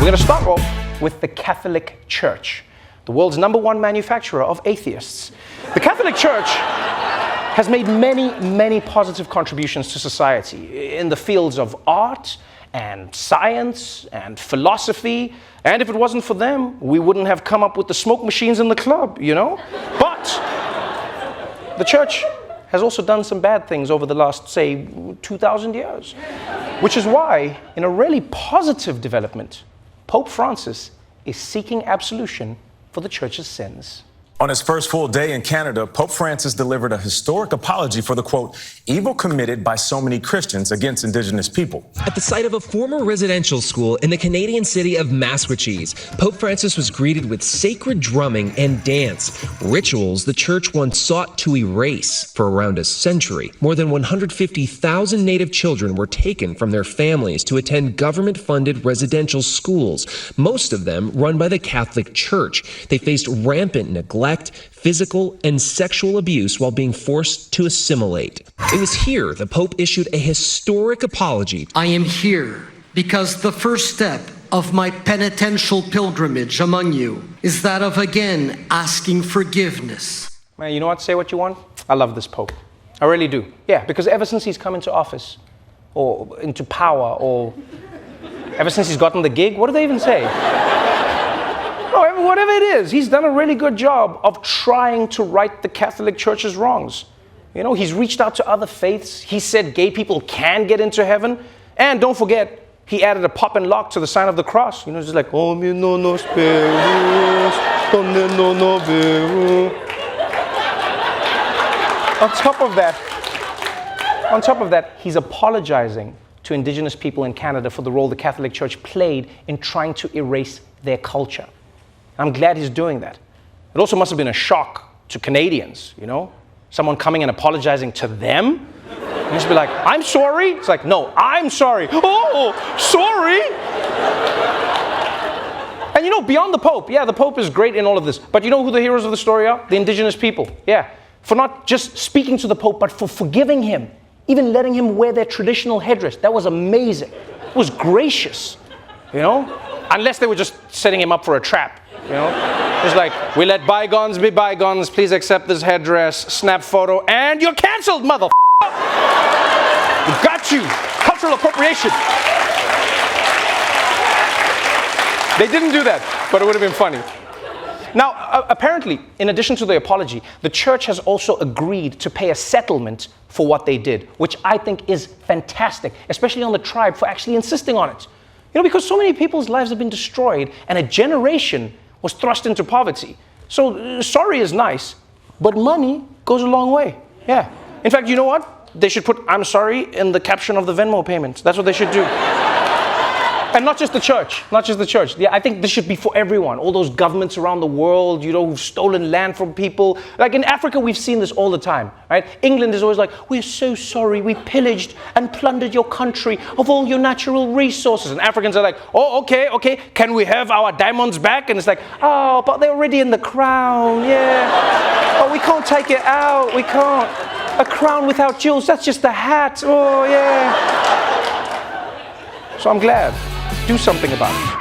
We're going to start off with the Catholic Church, the world's #1 manufacturer of atheists. The Catholic Church has made many positive contributions to society in the fields of art and science and philosophy. And if it wasn't for them, we wouldn't have come up with the smoke machines in the club, you know? But the church has also done some bad things over the last, say, 2,000 years. Which is why, in a really positive development, Pope Francis is seeking absolution for the church's sins. On his first full day in Canada, Pope Francis delivered a historic apology for the, quote, evil committed by so many Christians against Indigenous people. At the site of a former residential school in the Canadian city of Massachusetts, Pope Francis was greeted with sacred drumming and dance, rituals the church once sought to erase for around a century. More than 150,000 Native children were taken from their families to attend government-funded residential schools, most of them run by the Catholic Church. They faced rampant neglect, physical and sexual abuse while being forced to assimilate. It was here the Pope issued a historic apology. I am here because the first step of my penitential pilgrimage among you is that of again asking forgiveness. Man, you know what? Say what you want. I love this Pope. I really do. Yeah, because ever since he's come into office, or into power, or ever since he's gotten the gig, what do they even say? Whatever it is, he's done a really good job of trying to right the Catholic Church's wrongs. You know, he's reached out to other faiths. He said gay people can get into heaven. And don't forget, he added a pop and lock to the sign of the cross. You know, just like, oh, me no nos perus, no no veru. On top of that, he's apologizing to Indigenous people in Canada for the role the Catholic Church played in trying to erase their culture. I'm glad he's doing that. It also must have been a shock to Canadians, you know? Someone coming and apologizing to them. And just be like, I'm sorry? It's like, no, I'm sorry. Oh, sorry? And you know, beyond the Pope, yeah, the Pope is great in all of this. But you know who the heroes of the story are? The Indigenous people, yeah. For not just speaking to the Pope, but for forgiving him. Even letting him wear their traditional headdress. That was amazing. It was gracious, you know? Unless they were just setting him up for a trap. You know, it's like, we let bygones be bygones, please accept this headdress, snap photo, and you're canceled, motherfucker! We got you! Cultural appropriation! They didn't do that, but it would have been funny. Now, apparently, in addition to the apology, the church has also agreed to pay a settlement for what they did, which I think is fantastic, especially on the tribe for actually insisting on it. You know, because so many people's lives have been destroyed, and a generation was thrust into poverty. So sorry is nice, but money goes a long way. Yeah. In fact, you know what? They should put I'm sorry in the caption of the Venmo payments. That's what they should do. And not just the church, not just the church. Yeah, I think this should be for everyone. All those governments around the world, you know, who've stolen land from people. Like in Africa, we've seen this all the time, right? England is always like, we're so sorry, we pillaged and plundered your country of all your natural resources. And Africans are like, oh, okay, can we have our diamonds back? And it's like, oh, but they're already in the crown, yeah. Oh, we can't take it out, we can't. A crown without jewels, that's just a hat, oh, yeah. So I'm glad. Do something about it.